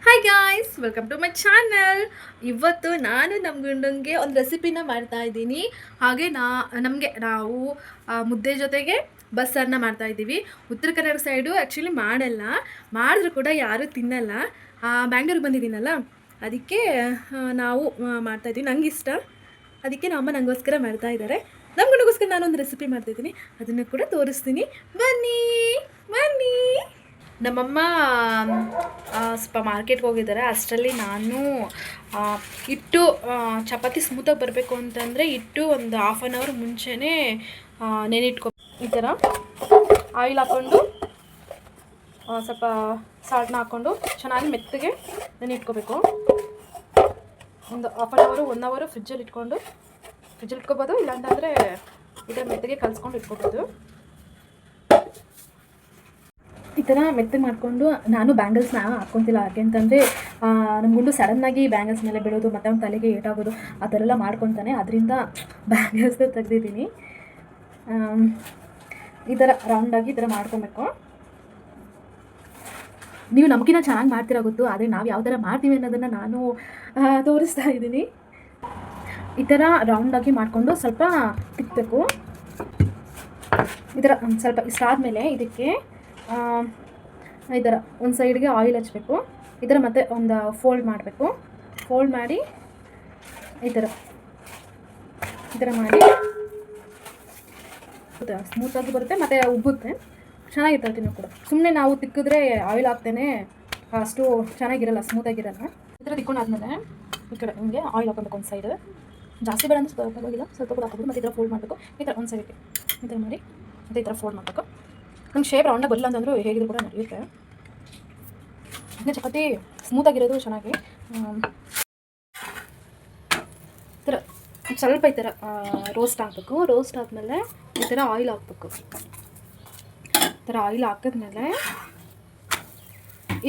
Hi guys, welcome to my channel. ಇವತ್ತು ನಾನು ನಮ್ಮ ಗಂಡಂಗೆ ಒಂದು ರೆಸಿಪಿನ ಮಾಡ್ತಾ ಇದ್ದೀನಿ. ಹಾಗೆ ನಾವು ಮುದ್ದೆ ಜೊತೆಗೆ ಬಸ್ಸಾರನ್ನ ಮಾಡ್ತಾ ಇದ್ದೀವಿ. ಉತ್ತರ ಕನ್ನಡ ಸೈಡು ಆ್ಯಕ್ಚುಲಿ ಮಾಡಲ್ಲ, ಮಾಡಿದ್ರು ಕೂಡ ಯಾರೂ ತಿನ್ನಲ್ಲ. ಬ್ಯಾಂಗ್ಳೂರಿಗೆ ಬಂದಿದ್ದೀನಲ್ಲ, ಅದಕ್ಕೆ ನಾವು ಮಾಡ್ತಾಯಿದ್ದೀವಿ. ನಂಗೆ ಇಷ್ಟ, ಅದಕ್ಕೆ ನಮ್ಮ ಅಮ್ಮ ನನಗೋಸ್ಕರ ಮಾಡ್ತಾ ಇದ್ದಾರೆ. ನಮ್ಮ ಗಂಡಗೋಸ್ಕರ ನಾನೊಂದು ರೆಸಿಪಿ ಮಾಡ್ತಾಯಿದ್ದೀನಿ, ಅದನ್ನು ಕೂಡ ತೋರಿಸ್ತೀನಿ. ಬನ್ನಿ ಬನ್ನಿ. ನಮ್ಮಮ್ಮ ಸ್ವಲ್ಪ ಮಾರ್ಕೆಟ್ಗೆ ಹೋಗಿದ್ದಾರೆ. ಅಷ್ಟರಲ್ಲಿ ನಾನು ಹಿಟ್ಟು ಚಪಾತಿ ಸ್ಮೂತಾಗಿ ಬರಬೇಕು ಅಂತಂದರೆ ಹಿಟ್ಟು ಒಂದು ಹಾಫ್ ಆನ್ ಅವರ್ ಮುಂಚೆನೇ ನೆನಿಟ್ಕೊ. ಈ ಥರ ಆಯಿಲ್ ಹಾಕ್ಕೊಂಡು ಸ್ವಲ್ಪ ಸಾಲ್ಟ್ನ ಹಾಕ್ಕೊಂಡು ಚೆನ್ನಾಗಿ ಮೆತ್ತಗೆ ನೆನಿಟ್ಕೋಬೇಕು. ಒಂದು ಹಾಫ್ ಆನ್ ಅವರು 1 ಅವರ್ ಫ್ರಿಜ್ಜಲ್ಲಿ ಇಟ್ಕೋಬೋದು. ಇಲ್ಲಾಂತಂದರೆ ಇದರ ಮೆತ್ತಗೆ ಕಲಿಸ್ಕೊಂಡು ಇಟ್ಕೋಬೋದು. ಈ ಥರ ಮೆತ್ತಗೆ ಮಾಡಿಕೊಂಡು ನಾನು ಬ್ಯಾಂಗಲ್ಸ್ನ ಹಾಕ್ಕೊತಿಲ್ಲ. ಯಾಕೆಂತಂದರೆ ನಮ್ಮ ಗುಂಡು ಸಡನ್ನಾಗಿ ಬ್ಯಾಂಗಲ್ಸ್ ಮೇಲೆ ಬೀಳೋದು ಮತ್ತು ಅವ್ನ ತಲೆಗೆ ಏಟಾಗೋದು ಆ ಥರ ಎಲ್ಲ ಮಾಡ್ಕೊತಾನೆ. ಅದರಿಂದ ಬ್ಯಾಂಗಲ್ಸ್ನ ತೆಗ್ದಿದ್ದೀನಿ. ಈ ಥರ ರೌಂಡಾಗಿ ಈ ಥರ ಮಾಡ್ಕೊಬೇಕು. ನೀವು ನಮಗಿನ್ನ ಚೆನ್ನಾಗಿ ಮಾಡ್ತೀರಾ ಗೊತ್ತು, ಆದರೆ ನಾವು ಯಾವ ಥರ ಮಾಡ್ತೀವಿ ಅನ್ನೋದನ್ನು ನಾನು ತೋರಿಸ್ತಾ ಇದ್ದೀನಿ. ಈ ಥರ ರೌಂಡಾಗಿ ಮಾಡಿಕೊಂಡು ಸ್ವಲ್ಪ ತಿಕ್ಕಬೇಕು. ಈ ಥರ ಸ್ವಲ್ಪ ಇಷ್ಟಾದಮೇಲೆ ಇದಕ್ಕೆ ಈ ಥರ ಒಂದು ಸೈಡ್ಗೆ ಆಯಿಲ್ ಹಚ್ಚಬೇಕು. ಈ ಥರ ಮತ್ತೆ ಒಂದು ಫೋಲ್ಡ್ ಮಾಡಬೇಕು. ಫೋಲ್ಡ್ ಮಾಡಿ ಈ ಥರ ಮಾಡಿ ಸ್ಮೂತಾಗಿ ಬರುತ್ತೆ ಮತ್ತು ಉಬ್ಬುತ್ತೆ, ಚೆನ್ನಾಗಿರ್ತದೆ ತಿನ್ನೋ ಕೂಡ. ಸುಮ್ಮನೆ ನಾವು ತಿಕ್ಕಿದ್ರೆ ಆಯಿಲ್ ಹಾಕ್ತೇನೆ ಅಷ್ಟು ಚೆನ್ನಾಗಿರಲ್ಲ, ಸ್ಮೂತಾಗಿರಲ್ಲ. ಈ ಥರ ತಿಕ್ಕೊಂಡಾದ್ಮೇಲೆ ಈ ಕಡೆ ಹಿಂಗೆ ಆಯಿಲ್ ಹಾಕ್ಕೊಬೇಕು. ಒಂದು ಸೈಡ್ ಜಾಸ್ತಿ ಬೇಡ ಅಂದರೆ ಪರವಾಗಿಲ್ಲ, ಸ್ವಲ್ಪ ಕೂಡ ಹಾಕೋದು. ಮತ್ತು ಈ ಥರ ಫೋಲ್ಡ್ ಮಾಡಬೇಕು. ಈ ಥರ ಒಂದು ಸೈಡ್ಗೆ ಈ ಥರ ಮಾಡಿ ಮತ್ತು ಈ ಥರ ಫೋಲ್ಡ್ ಮಾಡಬೇಕು. ನಂಗೆ ಶೇಪ್ ರೌಂಡಾಗಿ ಬರಲ್ಲ ಅಂತಂದರೂ ಹೇಗಿದ್ರು ಕೂಡ ನಡೆಯುತ್ತೆ. ಇನ್ನು ಚಪಾತಿ ಸ್ಮೂತಾಗಿರೋದು ಚೆನ್ನಾಗಿ. ಈ ಥರ ಸ್ವಲ್ಪ ಈ ಥರ ರೋಸ್ಟ್ ಹಾಕಬೇಕು. ರೋಸ್ಟ್ ಆದಮೇಲೆ ಈ ಥರ ಆಯಿಲ್ ಹಾಕ್ಬೇಕು. ಈ ಥರ ಆಯಿಲ್ ಹಾಕಿದ್ಮೇಲೆ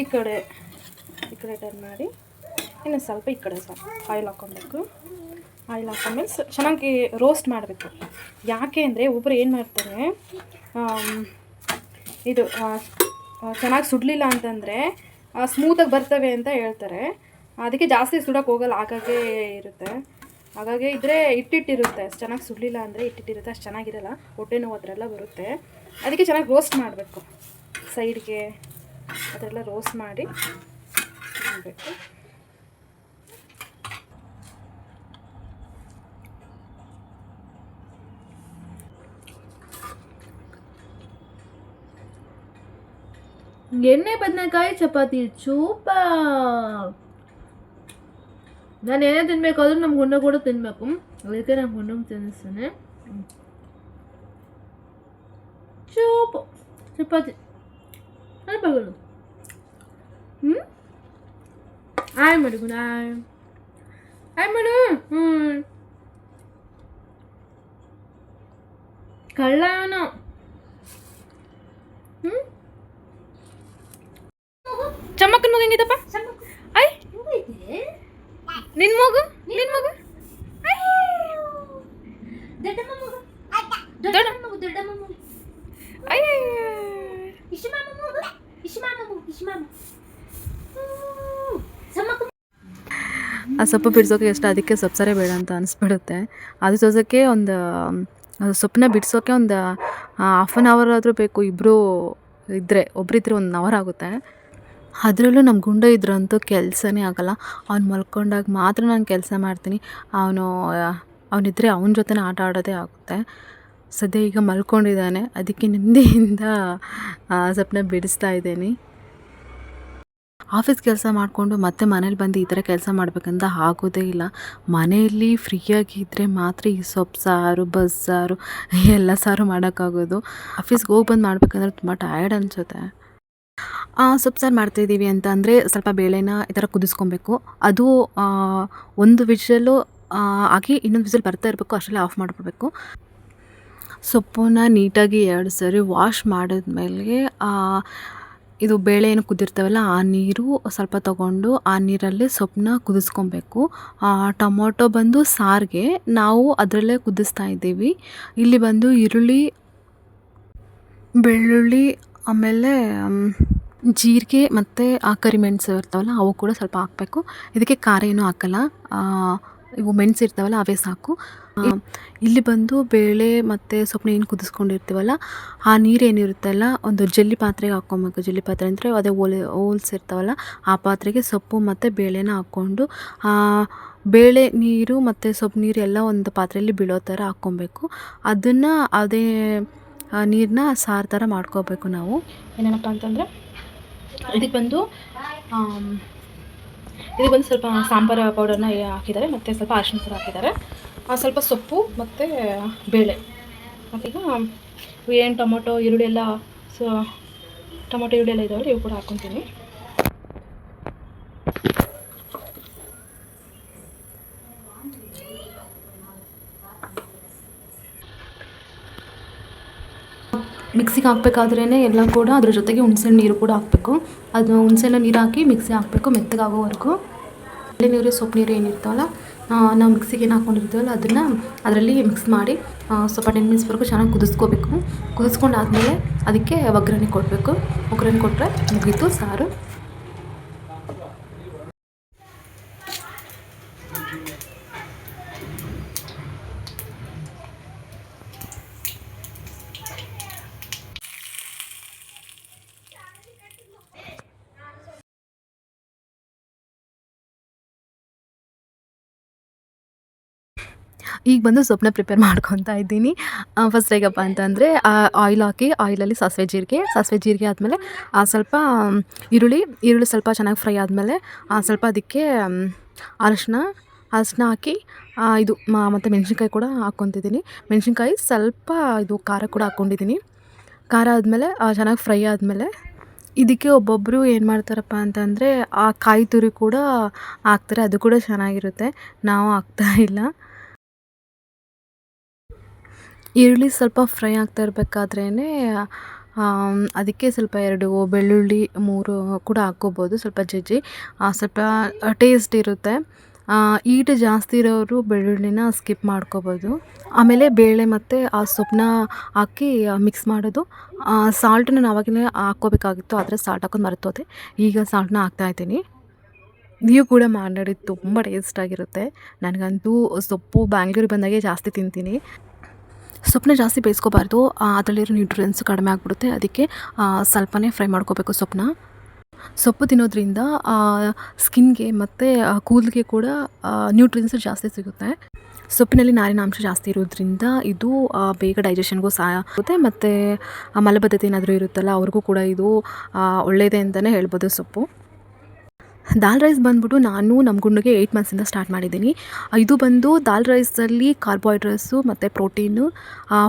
ಈ ಕಡೆ ಟರ್ನ್ ಮಾಡಿ ಇನ್ನು ಸ್ವಲ್ಪ ಈ ಕಡೆ ಆಯಿಲ್ ಹಾಕ್ಕೊಬೇಕು. ಆಯಿಲ್ ಹಾಕೊಂಡ್ಮೇಲೆ ಚೆನ್ನಾಗಿ ರೋಸ್ಟ್ ಮಾಡಬೇಕು. ಯಾಕೆ ಅಂದರೆ ಒಬ್ಬರು ಏನು ಮಾಡ್ತಾರೆ, ಇದು ಚೆನ್ನಾಗಿ ಸುಡಲಿಲ್ಲ ಅಂತಂದರೆ ಸ್ಮೂತಾಗಿ ಬರ್ತವೆ ಅಂತ ಹೇಳ್ತಾರೆ. ಅದಕ್ಕೆ ಜಾಸ್ತಿ ಸುಡೋಕ್ಕೆ ಹೋಗಲ್ಲ, ಹಾಗಾಗೇ ಇರುತ್ತೆ. ಹಾಗಾಗಿ ಇದ್ದರೆ ಇಟ್ಟಿರುತ್ತೆ, ಚೆನ್ನಾಗಿ ಸುಡಲಿಲ್ಲ ಅಂದರೆ ಇಟ್ಟಿರುತ್ತೆ, ಅಷ್ಟು ಚೆನ್ನಾಗಿರಲ್ಲ. ಹೊಟ್ಟೆ ನೋವು ಅದರೆಲ್ಲ ಬರುತ್ತೆ. ಅದಕ್ಕೆ ಚೆನ್ನಾಗಿ ರೋಸ್ಟ್ ಮಾಡಬೇಕು. ಸೈಡ್ಗೆ ಅದೆಲ್ಲ ರೋಸ್ಟ್ ಮಾಡಿ ಮಾಡಬೇಕು. ಎಣ್ಣೆ ಬದನೆಕಾಯಿ ಚಪಾತಿ ಸೂಪರ್. ನಾನು ಏನೇ ತಿನ್ನಬೇಕಾದ್ರೂ ನಮ್ಮ ಗುಂಡ ಕೂಡ ತಿನ್ನಬೇಕು, ಅದಕ್ಕೆ ನಮ್ಮ ಗುಂಡಂಗೆ ತಿನ್ನಿಸ್ತಾನೆ. ಸೂಪರ್ ಚಪಾತಿ ಅಲ್ಪಗಳು. ಆಯ್ ಮಾಡಿ ಗುಣ, ಆಯ್ ಮಾಡು. ಕಳ್ಳನು. ಚಮ್ಮಕ್ಕನ ಮಗ ಹೆಂಗಿದಪ್ಪ? ಐ ನಿನ್ ಮಗು ಆ ಸೊಪ್ಪು ಬಿಡಿಸೋಕೆ ಎಷ್ಟು, ಅದಕ್ಕೆ ಸೊಪ್ಪು ಸಾರೇ ಬೇಡ ಅಂತ ಅನಿಸ್ಬಿಡುತ್ತೆ. ಅದು ಸೋಸೋಕ್ಕೆ ಒಂದು ಸೊಪ್ಪನ್ನ ಬಿಡಿಸೋಕೆ ಒಂದು ಹಾಫ್ ಆನ್ ಅವರ್ ಆದರೂ ಬೇಕು. ಒಬ್ಬರಿದ್ರೆ 1 ಅವರ್ ಆಗುತ್ತೆ. ಅದರಲ್ಲೂ ನಮ್ಮ ಗುಂಡ ಇದ್ರಂತೂ ಕೆಲಸನೇ ಆಗೋಲ್ಲ. ಅವ್ನು ಮಲ್ಕೊಂಡಾಗ ಮಾತ್ರ ನಾನು ಕೆಲಸ ಮಾಡ್ತೀನಿ. ಅವನಿದ್ರೆ ಅವನ ಜೊತೆ ಆಟ ಆಡೋದೇ ಆಗುತ್ತೆ. ಸದ್ಯ ಈಗ ಮಲ್ಕೊಂಡಿದ್ದಾನೆ, ಅದಕ್ಕೆ ನೆಮ್ಮದಿಯಿಂದ ಸೊಪ್ಪನ್ನ ಬಿಡಿಸ್ತಾ ಇದ್ದೀನಿ. ಆಫೀಸ್ ಕೆಲಸ ಮಾಡಿಕೊಂಡು ಮತ್ತೆ ಮನೇಲಿ ಬಂದು ಈ ಥರ ಕೆಲಸ ಮಾಡಬೇಕಂತ ಆಗೋದೇ ಇಲ್ಲ. ಮನೆಯಲ್ಲಿ ಫ್ರೀಯಾಗಿ ಇದ್ದರೆ ಮಾತ್ರ ಈ ಸೊಪ್ಪು ಸಾರು, ಬಸ್ಸಾರು ಎಲ್ಲ ಸಾರು ಮಾಡೋಕ್ಕಾಗೋದು. ಆಫೀಸ್ಗೆ ಹೋಗಿ ಬಂದು ಮಾಡ್ಬೇಕಂದ್ರೆ ತುಂಬ ಟಯರ್ಡ್ ಅನಿಸುತ್ತೆ. ಸೊಪ್ಪು ಸಾರು ಮಾಡ್ತಾಯಿದ್ದೀವಿ ಅಂತ ಅಂದರೆ ಸ್ವಲ್ಪ ಬೇಳೆನ ಈ ಥರ ಕುದಿಸ್ಕೊಬೇಕು. ಅದು 1 ವಿಷಲು ಆಗಿ ಇನ್ನೊಂದು ವಿಷಲ್ ಬರ್ತಾ ಇರಬೇಕು, ಅಷ್ಟರಲ್ಲೇ ಆಫ್ ಮಾಡಿಬಿಡ್ಬೇಕು. ಸೊಪ್ಪನ್ನ ನೀಟಾಗಿ 2 ಸರಿ ವಾಶ್ ಮಾಡಿದ್ಮೇಲೆ ಇದು ಬೇಳೆ ಏನು ಕುದಿರ್ತಾವಲ್ಲ ಆ ನೀರು ಸ್ವಲ್ಪ ತೊಗೊಂಡು ಆ ನೀರಲ್ಲಿ ಸೊಪ್ಪನ್ನ ಕುದಿಸ್ಕೊಬೇಕು. ಟೊಮೊಟೊ ಬಂದು ಸಾರಿಗೆ ನಾವು ಅದರಲ್ಲೇ ಕುದಿಸ್ತಾ ಇದ್ದೀವಿ. ಇಲ್ಲಿ ಬಂದು ಈರುಳ್ಳಿ, ಬೆಳ್ಳುಳ್ಳಿ, ಆಮೇಲೆ ಜೀರಿಗೆ ಮತ್ತು ಕರಿಮೆಣಸು ಇರ್ತಾವಲ್ಲ ಅವು ಕೂಡ ಸ್ವಲ್ಪ ಹಾಕಬೇಕು. ಇದಕ್ಕೆ ಖಾರ ಏನೂ ಹಾಕಲ್ಲ. ಇವು ಮೆಣಸು ಇರ್ತಾವಲ್ಲ ಅವೇ ಸಾಕು. ಇಲ್ಲಿ ಬಂದು ಬೇಳೆ ಮತ್ತು ಸೊಪ್ಪನ್ನ ಏನು ಕುದಿಸ್ಕೊಂಡಿರ್ತೀವಲ್ಲ ಆ ನೀರೇನಿರುತ್ತಲ್ಲ ಒಂದು ಜಲ್ಲಿ ಪಾತ್ರೆಗೆ ಹಾಕ್ಕೊಬೇಕು. ಜಲ್ಲಿ ಪಾತ್ರೆ ಅಂದರೆ ಅದೇ ಹೋಲ್ಸ್ ಇರ್ತಾವಲ್ಲ ಆ ಪಾತ್ರೆಗೆ ಸೊಪ್ಪು ಮತ್ತು ಬೇಳೆನ ಹಾಕ್ಕೊಂಡು ಬೇಳೆ ನೀರು ಮತ್ತು ಸೊಪ್ಪು ನೀರು ಎಲ್ಲ ಒಂದು ಪಾತ್ರೆಯಲ್ಲಿ ಬೀಳೋ ಥರ ಹಾಕ್ಕೊಬೇಕು. ಅದನ್ನು ಅದೇ ನೀರನ್ನ ಸಾರು ಥರ ಮಾಡ್ಕೋಬೇಕು ನಾವು. ಏನೇನಪ್ಪ ಅಂತಂದರೆ ಇದಕ್ಕೆ ಬಂದು ಸ್ವಲ್ಪ ಸಾಂಬಾರು ಪೌಡರ್ನ ಹಾಕಿದ್ದಾರೆ ಮತ್ತು ಸ್ವಲ್ಪ ಅರಿಶಿನ ಪುಡಿ ಹಾಕಿದ್ದಾರೆ. ಸ್ವಲ್ಪ ಸೊಪ್ಪು ಮತ್ತು ಬೇಳೆ ಮತ್ತೀಗ ಏನು ಟೊಮೊಟೊ ಈರುಳ್ಳಿ ಎಲ್ಲ ಟೊಮೊಟೊ ಈರುಳ್ಳಿ ಎಲ್ಲ ಇದಾವಲ್ಲ ಇವು ಕೂಡ ಹಾಕ್ಕೊತೀನಿ. ಮಿಕ್ಸಿಗೆ ಹಾಕಬೇಕಾದ್ರೇ ಎಲ್ಲ ಕೂಡ ಅದ್ರ ಜೊತೆಗೆ ಹುಣಸೆಹಣ್ಣು ನೀರು ಕೂಡ ಹಾಕಬೇಕು. ಅದು ಹುಣಸೆಹಣ್ಣು ನೀರು ಹಾಕಿ ಮಿಕ್ಸಿ ಹಾಕಬೇಕು ಮೆತ್ತಗಾಗೋವರೆಗೂ. ಬೇಳೆ ನೀರು ಸೊಪ್ಪು ನೀರು ಏನಿರ್ತಾವಲ್ಲ ನಾವು ಮಿಕ್ಸಿಗೆ ಏನು ಹಾಕ್ಕೊಂಡಿರ್ತೀವಲ್ಲ ಅದನ್ನು ಅದರಲ್ಲಿ ಮಿಕ್ಸ್ ಮಾಡಿ ಸ್ವಲ್ಪ 10 ಮಿನಿಟ್ಸ್ವರೆಗೂ ಚೆನ್ನಾಗಿ ಕುದಿಸ್ಕೋಬೇಕು. ಕುದಿಸ್ಕೊಂಡಾದ್ಮೇಲೆ ಅದಕ್ಕೆ ಒಗ್ಗರಣೆ ಕೊಡಬೇಕು. ಒಗ್ಗರಣೆ ಕೊಟ್ಟರೆ ಮುಗೀತು ಸಾರು. ಈಗ ಬಂದು ಸೊಪ್ಪನ್ನ ಪ್ರಿಪೇರ್ ಮಾಡ್ಕೊತಾ ಇದ್ದೀನಿ. ಫಸ್ಟ್ ಹೇಗಪ್ಪ ಅಂತಂದರೆ ಆಯಿಲ್ ಹಾಕಿ ಆಯಿಲಲ್ಲಿ ಸಾಸಿವೆ ಜೀರಿಗೆ ಆದಮೇಲೆ ಸ್ವಲ್ಪ ಈರುಳ್ಳಿ ಸ್ವಲ್ಪ ಚೆನ್ನಾಗಿ ಫ್ರೈ ಆದಮೇಲೆ ಸ್ವಲ್ಪ ಅದಕ್ಕೆ ಅರಿಶಿನ ಹಾಕಿ ಇದು ಮತ್ತು ಮೆಣಸಿನ್ಕಾಯಿ ಕೂಡ ಹಾಕ್ಕೊತಿದ್ದೀನಿ. ಮೆಣಸಿನ್ಕಾಯಿ ಸ್ವಲ್ಪ ಇದು ಖಾರ ಕೂಡ ಹಾಕ್ಕೊಂಡಿದ್ದೀನಿ. ಖಾರ ಆದಮೇಲೆ ಚೆನ್ನಾಗಿ ಫ್ರೈ ಆದಮೇಲೆ ಇದಕ್ಕೆ ಒಬ್ಬೊಬ್ಬರು ಏನು ಮಾಡ್ತಾರಪ್ಪ ಅಂತಂದರೆ ಕಾಯಿ ತುರಿ ಕೂಡ ಹಾಕ್ತಾರೆ. ಅದು ಕೂಡ ಚೆನ್ನಾಗಿರುತ್ತೆ. ನಾವು ಹಾಕ್ತಾ ಇಲ್ಲ. ಈರುಳ್ಳಿ ಸ್ವಲ್ಪ ಫ್ರೈ ಆಗ್ತಾ ಇರಬೇಕಾದ್ರೇ ಅದಕ್ಕೆ ಸ್ವಲ್ಪ 2 ಬೆಳ್ಳುಳ್ಳಿ 3 ಕೂಡ ಹಾಕ್ಕೋಬೋದು. ಸ್ವಲ್ಪ ಜಜ್ಜಿ ಸ್ವಲ್ಪ ಟೇಸ್ಟ್ ಇರುತ್ತೆ. ಈಟ್ ಜಾಸ್ತಿ ಇರೋರು ಬೆಳ್ಳುಳ್ಳಿನ ಸ್ಕಿಪ್ ಮಾಡ್ಕೋಬೋದು. ಆಮೇಲೆ ಬೇಳೆ ಮತ್ತು ಆ ಸೊಪ್ಪನ್ನ ಹಾಕಿ ಮಿಕ್ಸ್ ಮಾಡೋದು. ಸಾಲ್ಟನ್ನ ನಾನು ಆವಾಗಲೇ ಹಾಕ್ಕೋಬೇಕಾಗಿತ್ತು ಆದರೆ ಸಾಲ್ಟ್ ಹಾಕೋದು ಮರೆತೋದೆ. ಈಗ ಸಾಲ್ಟನ್ನ ಹಾಕ್ತಾಯಿದ್ದೀನಿ. ನೀವು ಕೂಡ ಮಾಡಿ ತುಂಬ ಟೇಸ್ಟಾಗಿರುತ್ತೆ. ನನಗಂತೂ ಸೊಪ್ಪು ಬ್ಯಾಂಗ್ಳೂರಿಗೆ ಬಂದಾಗೆ ಜಾಸ್ತಿ ತಿಂತೀನಿ. ಸೊಪ್ಪನ್ನ ಜಾಸ್ತಿ ಬೇಯಿಸ್ಕೋಬಾರ್ದು. ಅದರಲ್ಲಿರೋ ನ್ಯೂಟ್ರಿಯೆಂಟ್ಸ್ ಕಡಿಮೆ ಆಗಿಬಿಡುತ್ತೆ. ಅದಕ್ಕೆ ಸ್ವಲ್ಪನೇ ಫ್ರೈ ಮಾಡ್ಕೋಬೇಕು ಸೊಪ್ಪನ್ನ. ಸೊಪ್ಪು ತಿನ್ನೋದ್ರಿಂದ ಸ್ಕಿನ್ಗೆ ಮತ್ತು ಕೂದಲಿಗೆ ಕೂಡ ನ್ಯೂಟ್ರಿಯೆಂಟ್ಸ್ ಜಾಸ್ತಿ ಸಿಗುತ್ತೆ. ಸೊಪ್ಪಿನಲ್ಲಿ ನಾರಿನಾಂಶ ಜಾಸ್ತಿ ಇರೋದ್ರಿಂದ ಇದು ಬೇಗ ಡೈಜೆಷನ್ಗೂ ಸಹಾಯ ಆಗುತ್ತೆ. ಮತ್ತು ಮಲಬದ್ಧತೆ ಏನಾದರೂ ಇರುತ್ತಲ್ಲ ಅವ್ರಿಗೂ ಕೂಡ ಇದು ಒಳ್ಳೆಯದೇ ಅಂತಲೇ ಹೇಳ್ಬೋದು ಸೊಪ್ಪು. ದಾಲ್ ರೈಸ್ ಬಂದ್ಬಿಟ್ಟು ನಾನು ನಮ್ಮ ಗುಂಡಿಗೆ 8 ಮಂತ್ಸಿಂದ ಸ್ಟಾರ್ಟ್ ಮಾಡಿದ್ದೀನಿ. ಇದು ಬಂದು ದಾಲ್ ರೈಸಲ್ಲಿ ಕಾರ್ಬೋಹೈಡ್ರೇಟ್ಸು ಮತ್ತು ಪ್ರೋಟೀನು,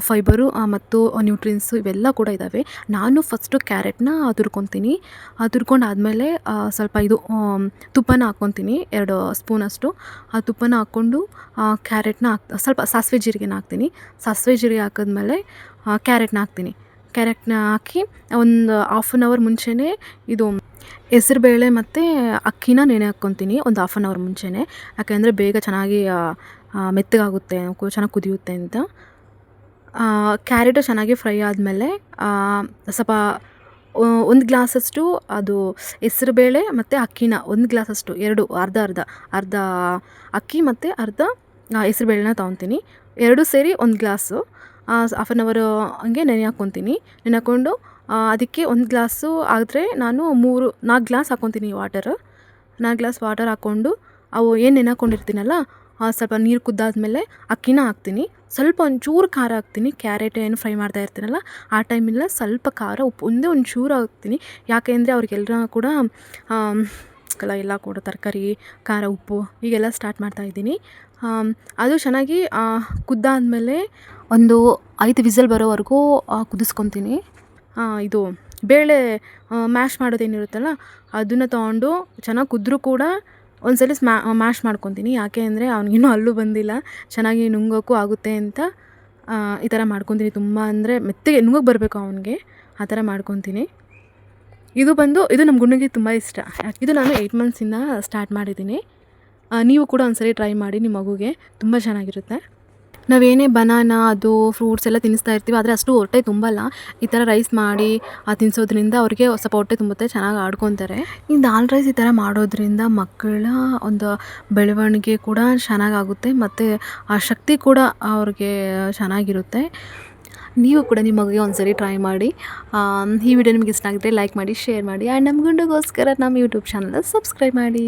ಫೈಬರು ಮತ್ತು ನ್ಯೂಟ್ರಿಯೆಂಟ್ಸು ಇವೆಲ್ಲ ಕೂಡ ಇದ್ದಾವೆ. ನಾನು ಫಸ್ಟು ಕ್ಯಾರೆಟ್ನ ತುರ್ಕೊತೀನಿ. ತುರ್ಕೊಂಡಾದಮೇಲೆ ಸ್ವಲ್ಪ ಇದು ತುಪ್ಪನ ಹಾಕ್ಕೊತೀನಿ 2 ಸ್ಪೂನಷ್ಟು. ಆ ತುಪ್ಪನ ಹಾಕ್ಕೊಂಡು ಕ್ಯಾರೆಟ್ನ ಸ್ವಲ್ಪ ಸಾಸಿವೆ ಜೀರಿಗೆನ ಹಾಕ್ತೀನಿ. ಸಾಸಿವೆ ಜೀರಿಗೆ ಹಾಕಿದ್ಮೇಲೆ ಕ್ಯಾರೆಟ್ನ ಹಾಕ್ತೀನಿ. ಕ್ಯಾರೆಟ್ನ ಹಾಕಿ ಒಂದು ಹಾಫ್ ಆನ್ ಅವರ್ ಮುಂಚೆನೇ ಇದು ಹೆಸರುಬೇಳೆ ಮತ್ತು ಅಕ್ಕಿನ ನೆನೆ ಹಾಕ್ಕೊತೀನಿ ಒಂದು ಹಾಫ್ ಆನ್ ಅವರ್ ಮುಂಚೆನೇ. ಯಾಕೆಂದರೆ ಬೇಗ ಚೆನ್ನಾಗಿ ಮೆತ್ತಗಾಗುತ್ತೆ, ಚೆನ್ನಾಗಿ ಕುದಿಯುತ್ತೆ ಅಂತ. ಕ್ಯಾರೆಟು ಚೆನ್ನಾಗಿ ಫ್ರೈ ಆದಮೇಲೆ ಸ್ವಲ್ಪ 1 ಗ್ಲಾಸಷ್ಟು ಅದು ಹೆಸರುಬೇಳೆ ಮತ್ತು ಅಕ್ಕಿನ 1 ಗ್ಲಾಸಷ್ಟು 2 ಅರ್ಧ ಅಕ್ಕಿ ಮತ್ತು ಅರ್ಧ ಹೆಸರುಬೇಳೆನ ತೊಗೊತೀನಿ. 2 ಸೇರಿ 1 ಗ್ಲಾಸು ಹಾಫ್ ಆನ್ ಅವರ್ ಹಂಗೆ ನೆನೆ ಹಾಕ್ಕೊತೀನಿ. ನೆನೆ ಹಾಕ್ಕೊಂಡು ಅದಕ್ಕೆ 1 ಗ್ಲಾಸು ಆದರೆ ನಾನು 4 ಗ್ಲಾಸ್ ಹಾಕ್ಕೊತೀನಿ ವಾಟರ್. 4 ಗ್ಲಾಸ್ ವಾಟರ್ ಹಾಕ್ಕೊಂಡು ಅವು ಏನು ನೆನೆ ಹಾಕ್ಕೊಂಡಿರ್ತೀನಲ್ಲ ಸ್ವಲ್ಪ ನೀರು ಕುದ್ದಾದ್ಮೇಲೆ ಅಕ್ಕಿನ ಹಾಕ್ತೀನಿ. ಸ್ವಲ್ಪ ಒಂಚೂರು ಖಾರ ಹಾಕ್ತೀನಿ. ಕ್ಯಾರೆಟ್ ಏನು ಫ್ರೈ ಮಾಡ್ತಾ ಇರ್ತೀನಲ್ಲ ಆ ಟೈಮಲ್ಲಿ ಸ್ವಲ್ಪ ಖಾರ ಉಪ್ಪು ಒಂಚೂರು ಹಾಕ್ತೀನಿ. ಯಾಕೆ ಅಂದರೆ ಅವ್ರಿಗೆಲ್ಲರ ಕೂಡ ಎಲ್ಲ ಕೂಡ ತರಕಾರಿ ಖಾರ ಉಪ್ಪು ಹೀಗೆಲ್ಲ ಸ್ಟಾರ್ಟ್ ಮಾಡ್ತಾಯಿದ್ದೀನಿ. ಅದು ಚೆನ್ನಾಗಿ ಕುದ್ದಾದಮೇಲೆ ಒಂದು 5 ವಿಸಲ್ ಬರೋವರೆಗೂ ಕುದಿಸ್ಕೊತೀನಿ. ಇದು ಬೇಳೆ ಮ್ಯಾಶ್ ಮಾಡೋದೇನಿರುತ್ತಲ್ಲ ಅದನ್ನು ತೊಗೊಂಡು ಚೆನ್ನಾಗಿ ಕುದ್ದರೂ ಕೂಡ ಒಂದ್ಸಲ ಮ್ಯಾಶ್ ಮಾಡ್ಕೊತೀನಿ. ಯಾಕೆ ಅಂದರೆ ಅವ್ನಿಗಿನ್ನೂ ಹಲ್ಲು ಬಂದಿಲ್ಲ, ಚೆನ್ನಾಗಿ ನುಂಗೋಕ್ಕೂ ಆಗುತ್ತೆ ಅಂತ ಈ ಥರ ಮಾಡ್ಕೊತೀನಿ. ತುಂಬ ಅಂದರೆ ಮೆತ್ತಗೆ ನುಂಗೋಕ್ಕೆ ಬರಬೇಕು ಅವನಿಗೆ, ಆ ಥರ ಮಾಡ್ಕೊತೀನಿ. ಇದು ನಮ್ಮ ಗುಂಡಿಗೆ ತುಂಬ ಇಷ್ಟ. ಇದು ನಾನು 8 ಮಂತ್ಸಿಂದ ಸ್ಟಾರ್ಟ್ ಮಾಡಿದ್ದೀನಿ. ನೀವು ಕೂಡ ಒಂದ್ಸರಿ ಟ್ರೈ ಮಾಡಿ ನಿಮ್ಮ ಮಗುಗೆ, ತುಂಬ ಚೆನ್ನಾಗಿರುತ್ತೆ. ನಾವೇನೇ ಬನಾನಾ ಅದು ಫ್ರೂಟ್ಸ್ ಎಲ್ಲ ತಿನ್ನಿಸ್ತಾ ಇರ್ತೀವಿ, ಆದರೆ ಅಷ್ಟು ಹೊಟ್ಟೆ ತುಂಬಲ್ಲ. ಈ ಥರ ರೈಸ್ ಮಾಡಿ ತಿನ್ನಿಸೋದ್ರಿಂದ ಅವ್ರಿಗೆ ಸ್ವಲ್ಪ ಹೊಟ್ಟೆ ತುಂಬುತ್ತೆ, ಚೆನ್ನಾಗಿ ಆಡ್ಕೊತಾರೆ. ಈ ದಾಲ್ ರೈಸ್ ಈ ಥರ ಮಾಡೋದ್ರಿಂದ ಮಕ್ಕಳ ಒಂದು ಬೆಳವಣಿಗೆ ಕೂಡ ಚೆನ್ನಾಗಾಗುತ್ತೆ ಮತ್ತು ಆ ಶಕ್ತಿ ಕೂಡ ಅವ್ರಿಗೆ ಚೆನ್ನಾಗಿರುತ್ತೆ. ನೀವು ಕೂಡ ನಿಮ್ಮ ಮಗುಗೆ ಒಂದ್ಸರಿ ಟ್ರೈ ಮಾಡಿ. ಈ ವಿಡಿಯೋ ನಿಮ್ಗೆ ಇಷ್ಟ ಆಗಿದ್ರೆ ಲೈಕ್ ಮಾಡಿ, ಶೇರ್ ಮಾಡಿ ಆ್ಯಂಡ್ ನಮ್ಮ ಗುಂಡುಗೋಸ್ಕರ ನಮ್ಮ ಯೂಟ್ಯೂಬ್ ಚಾನಲ್ ಸಬ್ಸ್ಕ್ರೈಬ್ ಮಾಡಿ.